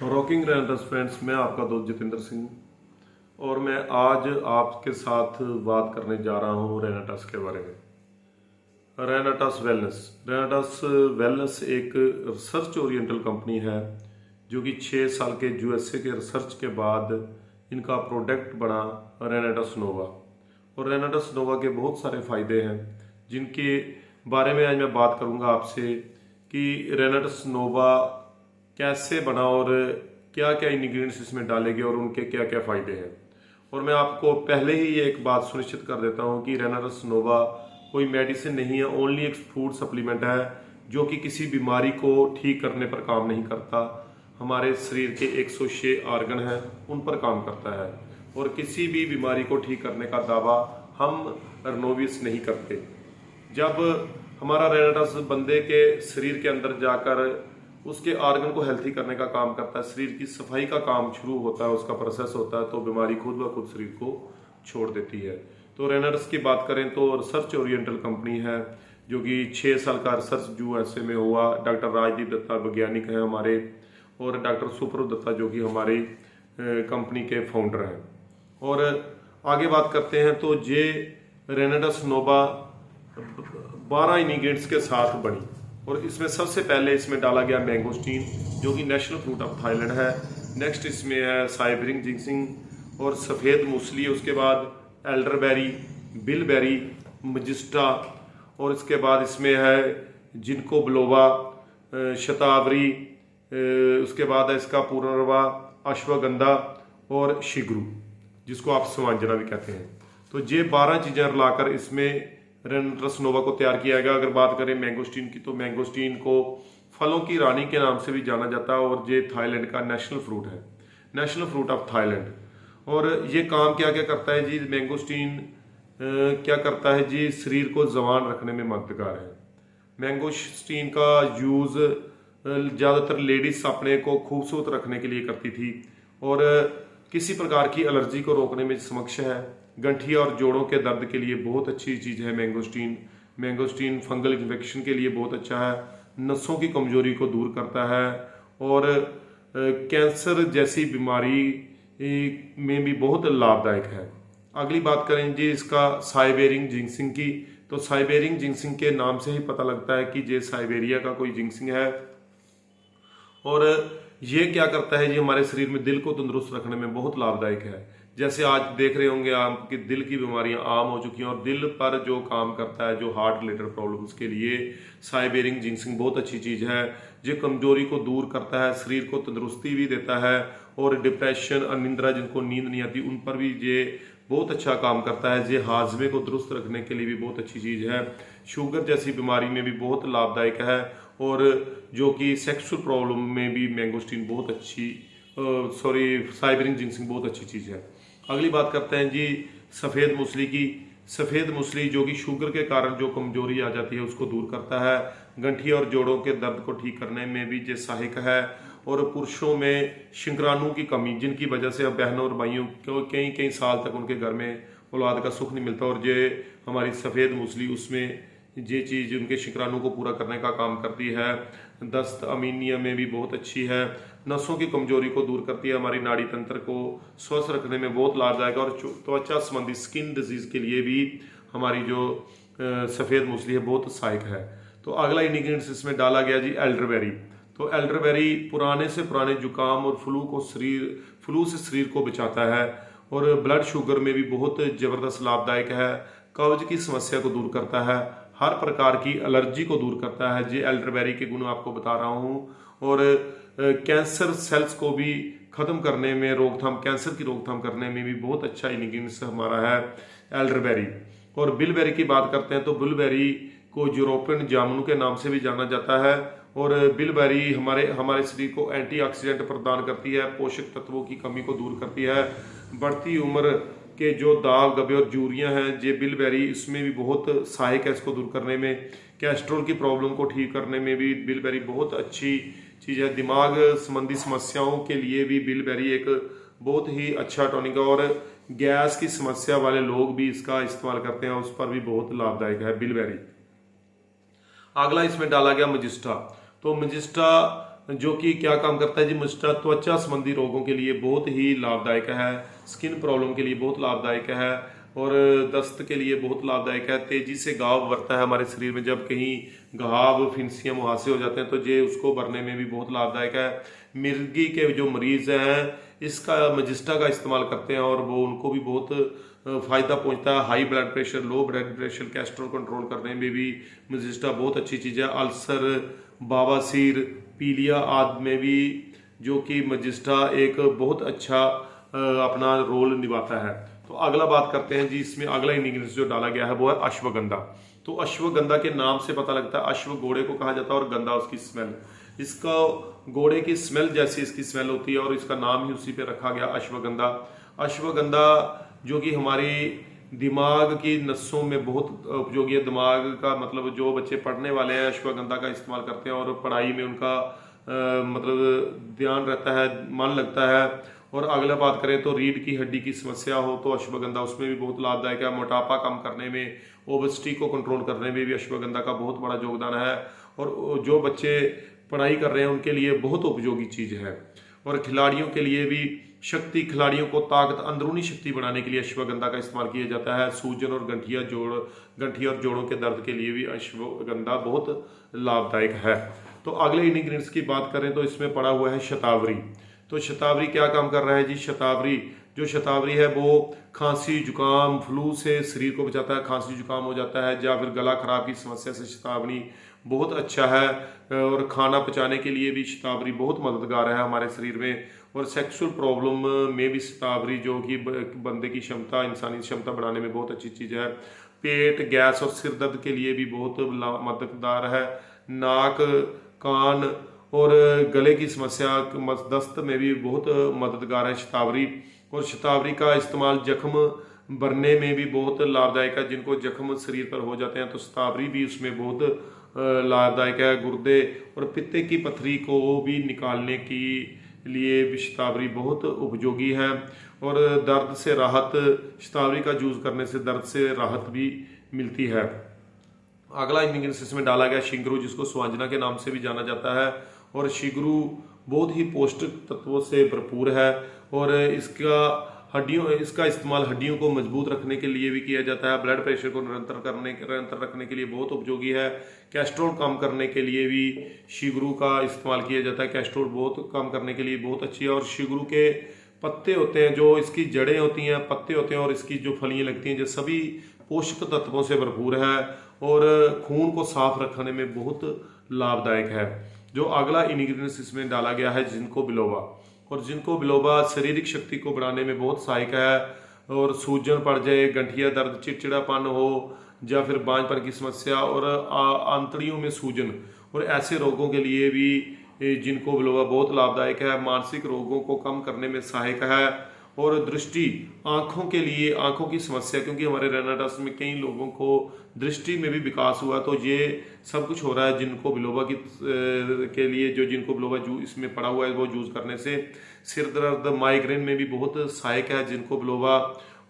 Rocking रेनेटस friends, मैं आपका दोस्त जितेंद्र सिंह और मैं आज आपके साथ बात करने जा रहा हूँ रेनेटस के बारे में। रेनेटस वेलनेस एक रिसर्च ओरिएंटल कंपनी है जो कि 6 साल के यूएसए के रिसर्च के बाद इनका प्रोडक्ट बना रेनेटस नोवा। और रेनेटस नोवा के बहुत सारे फायदे हैं जिनके बारे में आज मैं बात करूंगा आपसे कि रेनेटस नोवा कैसे बना और क्या क्या इंग्रेडिएंट्स इसमें डाले गए और उनके क्या क्या फायदे हैं। और मैं आपको पहले ही ये एक बात सुनिश्चित कर देता हूँ कि रेनेटस नोवा कोई मेडिसिन नहीं है, ओनली एक फूड सप्लीमेंट है जो कि किसी बीमारी को ठीक करने पर काम नहीं करता। हमारे शरीर के 106 ऑर्गन हैं, उन पर काम करता है और किसी भी बीमारी को ठीक करने का दावा हम रनोविस नहीं करते। जब हमारा रेनेटस बंदे के शरीर के अंदर जाकर उसके ऑर्गन को हेल्थी करने का काम करता है, शरीर की सफाई का काम शुरू होता है, उसका प्रोसेस होता है, तो बीमारी खुद ब खुद शरीर को छोड़ देती है। तो रेनेटस की बात करें तो रिसर्च ओरिएंटल कंपनी है जो कि 6 साल का रिसर्च यूएसए में हुआ। डॉक्टर राजदीप दत्ता वैज्ञानिक हैं हमारे, और डॉक्टर सुप्रभ दत्ता जो कि हमारी कंपनी के फाउंडर हैं। और आगे बात करते हैं तो ये रेनेटस नोवा 12 इंग्रेडिएंट्स के साथ बनी और इसमें सबसे पहले इसमें डाला गया मैंगोस्टीन जो कि नेशनल फ्रूट ऑफ थाईलैंड है। नेक्स्ट इसमें है साइबरिंग जिंक्सिंग और सफ़ेद मूसली, उसके बाद एल्डरबेरी, बिलबेरी, मजिस्टा, और इसके बाद इसमें है जिनको बिलोबा, शतावरी, उसके बाद है इसका पुनर्वा, अश्वगंधा और शिगरू जिसको आप स्वांजना भी कहते हैं। तो ये 12 चीज़ें रलाकर इसमें रेनेटस नोवा को तैयार किया गया। अगर बात करें मैंगोस्टीन की तो मैंगोस्टीन को फलों की रानी के नाम से भी जाना जाता है और ये थाईलैंड का नेशनल फ्रूट है, नेशनल फ्रूट ऑफ थाईलैंड। और ये काम क्या क्या करता है जी, मैंगोस्टीन क्या करता है जी, शरीर को जवान रखने में मददगार है। मैंगोस्टीन का यूज़ ज़्यादातर लेडीज अपने को खूबसूरत रखने के लिए करती थी और किसी प्रकार की एलर्जी को रोकने में समक्ष है। गंठिया और जोड़ों के दर्द के लिए बहुत अच्छी चीज़ है मैंगोस्टीन। मैंगोस्टीन फंगल इन्फेक्शन के लिए बहुत अच्छा है, नसों की कमजोरी को दूर करता है और कैंसर जैसी बीमारी में भी बहुत लाभदायक है। अगली बात करें जी इसका साइबेरिंग जिंक्सिंग की, तो साइबेरिंग जिंक्सिंग के नाम से ही पता लगता है कि ये साइबेरिया का कोई जिंक्सिंग है। और ये क्या करता है जी, हमारे शरीर में दिल को तंदुरुस्त रखने में बहुत लाभदायक है। जैसे आज देख रहे होंगे आप कि दिल की बीमारियां आम हो चुकी हैं और दिल पर जो काम करता है, जो हार्ट रिलेटेड प्रॉब्लम्स के लिए साइबेरिंग जिंक्सिंग बहुत अच्छी चीज़ है। ये कमजोरी को दूर करता है, शरीर को तंदुरुस्ती भी देता है और डिप्रेशन, अनिंद्रा, जिनको नींद नहीं आती, उन पर भी ये बहुत अच्छा काम करता है। ये हाजमे को दुरुस्त रखने के लिए भी बहुत अच्छी चीज़ है। शुगर जैसी बीमारी में भी बहुत लाभदायक है और जो कि सेक्सुअल प्रॉब्लम में भी मैंगोस्टीन बहुत अच्छी साइबेरिंग जिंक्सिंग बहुत अच्छी चीज़ है। अगली बात करते हैं जी सफ़ेद मूसली की। सफ़ेद मूसली जो कि शुगर के कारण जो कमजोरी आ जाती है उसको दूर करता है। गंठिया और जोड़ों के दर्द को ठीक करने में भी ये सहायक है। और पुरुषों में शुक्राणु की कमी, जिनकी वजह से अब बहनों और भाइयों को कई कई साल तक उनके घर में औलाद का सुख नहीं मिलता, और ये हमारी सफ़ेद मूसली उसमें ये चीज़ उनके शुक्राणु को पूरा करने का काम करती है। दस्त अमीनिया में भी बहुत अच्छी है, नसों की कमजोरी को दूर करती है, हमारी नाड़ी तंत्र को स्वस्थ रखने में बहुत लाभदायक है और त्वचा संबंधी स्किन डिजीज के लिए भी हमारी जो सफ़ेद मूसली है बहुत सहायक है। तो अगला इंग्रेडिएंट्स इसमें डाला गया जी एल्डरबेरी। तो एल्डरबेरी पुराने से पुराने जुकाम और फ्लू से शरीर को बचाता है और ब्लड शुगर में भी बहुत ज़बरदस्त लाभदायक है। कब्ज की समस्या को दूर करता है, हर प्रकार की एलर्जी को दूर करता है। ये एल्डरबेरी के गुण आपको बता रहा हूँ। और कैंसर सेल्स को भी खत्म करने में, कैंसर की रोकथाम करने में भी बहुत अच्छा इंग्रेडिएंट्स हमारा है एल्डरबेरी। और बिलबेरी की बात करते हैं तो बिलबेरी को यूरोपियन जामुन के नाम से भी जाना जाता है। और बिलबेरी हमारे शरीर को एंटीऑक्सीडेंट प्रदान करती है, पोषक तत्वों की कमी को दूर करती है। बढ़ती उम्र के जो दाग गबे और जूरियां हैं, ये बिलबेरी इसमें भी बहुत सहायक है इसको दूर करने में। कैस्ट्रोल की प्रॉब्लम को ठीक करने में भी बिलबेरी बहुत अच्छी चीज़ है। दिमाग संबंधी समस्याओं के लिए भी बिलबेरी एक बहुत ही अच्छा टॉनिक है और गैस की समस्या वाले लोग भी इसका इस्तेमाल करते हैं, उस पर भी बहुत लाभदायक है बिलबेरी। अगला इसमें डाला गया मजिस्टा। तो मजिस्टा जो कि क्या काम करता है जी, मजिस्ट्रा त्वचा संबंधी रोगों के लिए बहुत ही लाभदायक है, स्किन प्रॉब्लम के लिए बहुत लाभदायक है और दस्त के लिए बहुत लाभदायक है। तेजी से घाव भरता है हमारे शरीर में, जब कहीं घाव फिंसियाँ मुहासे हो जाते हैं तो ये उसको भरने में भी बहुत लाभदायक है। मिर्गी के जो मरीज हैं इसका मजिस्टा का इस्तेमाल करते हैं और वो उनको भी बहुत फायदा पहुंचता है। High blood pressure, low blood pressure, cholesterol control करने में भी मजिस्टा बहुत अच्छी चीज़ है। अल्सर, बवासीर, पीलिया आदि में भी जो कि मजिस्टा एक बहुत अच्छा अपना रोल निभाता है। तो अगला बात करते हैं जी, इसमें अगला इंग्रेडिएंट्स जो डाला गया है वो है अश्वगंधा। तो अश्वगंधा के नाम से पता लगता है, अश्व घोड़े को कहा जाता है और गंधा उसकी स्मेल, इसका घोड़े की स्मेल जैसी इसकी स्मेल होती है और इसका नाम ही उसी पे रखा गया अश्वगंधा। अश्वगंधा जो कि हमारी दिमाग की नसों में बहुत उपयोगी है। दिमाग का मतलब जो बच्चे पढ़ने वाले हैं अश्वगंधा का इस्तेमाल करते हैं और पढ़ाई में उनका मतलब ध्यान रहता है, मन लगता है। और अगला बात करें तो रीढ़ की हड्डी की समस्या हो तो अश्वगंधा उसमें भी बहुत लाभदायक है। मोटापा कम करने में, ओबेसिटी को कंट्रोल करने में भी अश्वगंधा का बहुत बड़ा योगदान है और जो बच्चे पढ़ाई कर रहे हैं उनके लिए बहुत उपयोगी चीज़ है। और खिलाड़ियों के लिए भी शक्ति, खिलाड़ियों को ताकत, अंदरूनी शक्ति बढ़ाने के लिए अश्वगंधा का इस्तेमाल किया जाता है। सूजन और गंठिया और जोड़ों के दर्द के लिए भी अश्वगंधा बहुत लाभदायक है। तो अगले इंग्रेडिएंट्स की बात करें तो इसमें पड़ा हुआ है शतावरी। तो शतावरी क्या काम कर रहा है जी? शतावरी है वो खांसी, जुकाम, फ्लू से शरीर को बचाता है। खांसी जुकाम हो जाता है या फिर गला खराब की समस्या से शतावरी बहुत अच्छा है। और खाना पचाने के लिए भी शतावरी बहुत मददगार है हमारे शरीर में। और सेक्सुअल प्रॉब्लम में भी शतावरी जो कि बंदे की क्षमता, इंसानी क्षमता बढ़ाने में बहुत अच्छी चीज़ है। पेट, गैस और सिर दर्द के लिए भी बहुत मददगार है। नाक, कान और गले की समस्या, दस्त में भी बहुत मददगार है शतावरी। और शतावरी का इस्तेमाल जख्म भरने में भी बहुत लाभदायक है। जिनको जख्म शरीर पर हो जाते हैं तो शतावरी भी उसमें बहुत लाभदायक है। गुर्दे और पित्ते की पथरी को भी निकालने की लिए भी शतावरी बहुत उपयोगी है। और दर्द से राहत, शतावरी का यूज करने से दर्द से राहत भी मिलती है। अगला इंग्रेडिएंट्स इसमें डाला गया शिंगरू, जिसको स्वांजना के नाम से भी जाना जाता है। और शिंगरू बहुत ही पौष्टिक तत्वों से भरपूर है और इसका इस्तेमाल हड्डियों को मजबूत रखने के लिए भी किया जाता है। ब्लड प्रेशर को निरंतर रखने के लिए बहुत उपयोगी है। कैस्ट्रोल कम करने के लिए भी शिंगरू का इस्तेमाल किया जाता है। कैस्ट्रोल बहुत कम करने के लिए बहुत अच्छी है। और शिंगरू के पत्ते होते हैं, जो इसकी जड़ें होती हैं, पत्ते होते हैं और इसकी जो फलियां लगती हैं, जो सभी पोषक तत्वों से भरपूर है और खून को साफ रखने में बहुत लाभदायक है। जो अगला इंग्रेडिएंट्स इसमें डाला गया है जिनको बिलोबा। और जिनको बिलोबा शारीरिक शक्ति को बढ़ाने में बहुत सहायक है। और सूजन पड़ जाए, गंठिया दर्द, चिड़चिड़ापन हो या फिर बांझपन की समस्या और आंतड़ियों में सूजन और ऐसे रोगों के लिए भी जिनको बिलोबा बहुत लाभदायक है। मानसिक रोगों को कम करने में सहायक है। और दृष्टि, आंखों के लिए, आंखों की समस्या, क्योंकि हमारे रेनाटास में कई लोगों को दृष्टि में भी विकास हुआ, तो ये सब कुछ हो रहा है जिनको बिलोबा के लिए। जो जिनको बिलोबा इसमें पड़ा हुआ है वो यूज करने से सिर दर्द, माइग्रेन में भी बहुत सहायक है जिनको बिलोबा।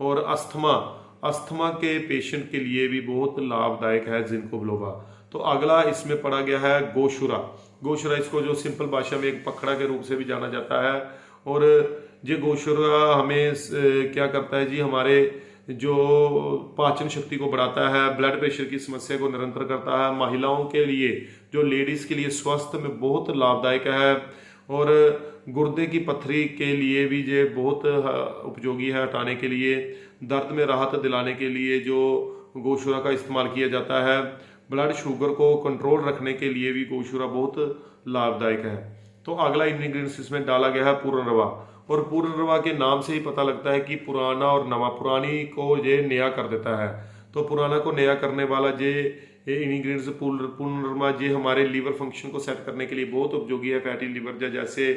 और अस्थमा के पेशेंट के लिए भी बहुत लाभदायक है जिनको बिलोबा। तो अगला इसमें पड़ा गया है गोशुरा, इसको जो सिंपल भाषा में एक पखड़ा के रूप से भी जाना जाता है। और ये गोशुरा हमें क्या करता है जी, हमारे जो पाचन शक्ति को बढ़ाता है, ब्लड प्रेशर की समस्या को निरंतर करता है। महिलाओं के लिए, जो लेडीज के लिए स्वास्थ्य में बहुत लाभदायक है। और गुर्दे की पथरी के लिए भी ये बहुत उपयोगी है हटाने के लिए। दर्द में राहत दिलाने के लिए जो गोशुरा का इस्तेमाल किया जाता है। ब्लड शुगर को कंट्रोल रखने के लिए भी गोशुरा बहुत लाभदायक है। तो अगला इंग्रेडिएंट्स इसमें डाला गया है पूर्णरवा। और पूर्णरवा के नाम से ही पता लगता है कि पुराना और नवा, पुरानी को ये नया कर देता है। तो पुराना को नया करने वाला ये इंग्रेडिएंट्स पूर्णरवा ये हमारे लीवर फंक्शन को सेट करने के लिए बहुत उपयोगी है। फैटी लीवर जैसे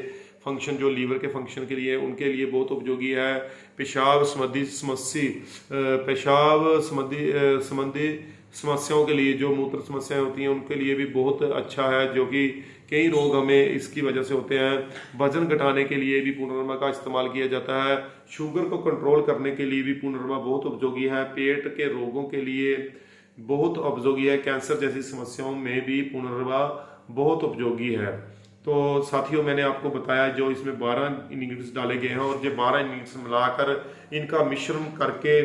फंक्शन जो लीवर के फंक्शन के लिए, उनके लिए बहुत उपयोगी है। पेशाब संबंधी समस्याओं के लिए, जो मूत्र समस्याएं होती हैं उनके लिए भी बहुत अच्छा है, जो कि कई रोग हमें इसकी वजह से होते हैं। वजन घटाने के लिए भी पूर्णरमा का इस्तेमाल किया जाता है। शुगर को कंट्रोल करने के लिए भी पूर्णरमा बहुत उपयोगी है। पेट के रोगों के लिए बहुत उपयोगी है। कैंसर जैसी समस्याओं में भी पूर्णरमा बहुत उपयोगी है। तो साथियों, मैंने आपको बताया जो इसमें 12 इंग्रेडिएंट्स डाले गए हैं और ये 12 इंग्रेडिएंट्स मिलाकर इनका मिश्रण करके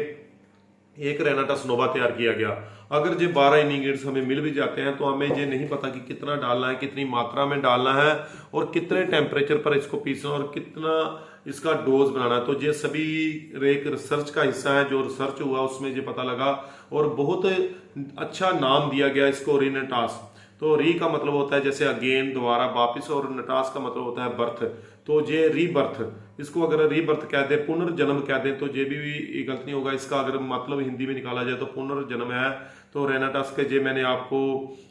एक रेनाटा नोवा तैयार किया गया। अगर ये 12 इंग्रेडिएंट्स हमें मिल भी जाते हैं तो हमें ये नहीं पता कि कितना डालना है, कितनी मात्रा में डालना है और कितने टेम्परेचर पर इसको पीसना और कितना इसका डोज बनाना है। तो ये सभी एक रिसर्च का हिस्सा है, जो रिसर्च हुआ उसमें ये पता लगा और बहुत अच्छा नाम दिया गया इसको रेनाटास। तो री का मतलब होता है जैसे अगेन, दोबारा, वापिस, और नटास का मतलब होता है बर्थ। तो ये रीबर्थ, इसको अगर रीबर्थ कह दें, पुनर्जन्म कह दें, तो ये भी गलत नहीं होगा। इसका अगर मतलब हिंदी में निकाला जाए तो पुनर्जन्म है। तो रेनाटास के जे मैंने आपको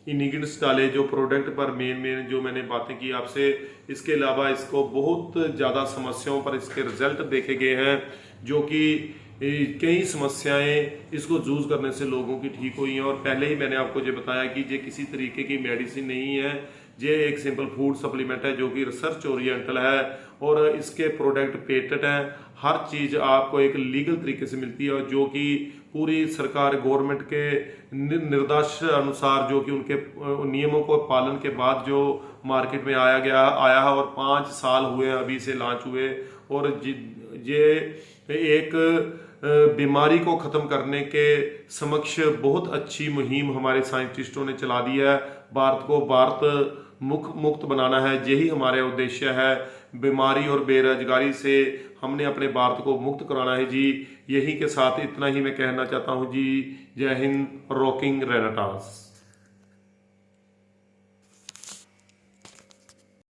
इंग्रेडिएंट्स डाले जो प्रोडक्ट पर मेन जो मैंने बातें की आपसे। इसके अलावा इसको बहुत ज़्यादा समस्याओं पर इसके रिजल्ट देखे गए हैं, जो कि कई समस्याएं इसको जूझ करने से लोगों की ठीक हुई हैं। और पहले ही मैंने आपको ये बताया कि ये किसी तरीके की मेडिसिन नहीं है, ये एक सिंपल फूड सप्लीमेंट है जो कि रिसर्च ओरिएंटल है और इसके प्रोडक्ट पेटेंट हैं। हर चीज़ आपको एक लीगल तरीके से मिलती है और जो कि पूरी सरकार गवर्नमेंट के निर्देश अनुसार, जो कि उनके नियमों को पालन के बाद जो मार्केट में आया है और 5 साल हुए अभी से लॉन्च हुए। और ये एक बीमारी को खत्म करने के समक्ष बहुत अच्छी मुहिम हमारे साइंटिस्टों ने चला दी है। भारत को भारत मुक्त बनाना है, यही हमारे उद्देश्य है। बीमारी और बेरोजगारी से हमने अपने भारत को मुक्त कराना है जी। यही के साथ इतना ही मैं कहना चाहता हूँ जी। जय हिंद, रॉकिंग रेनाटास।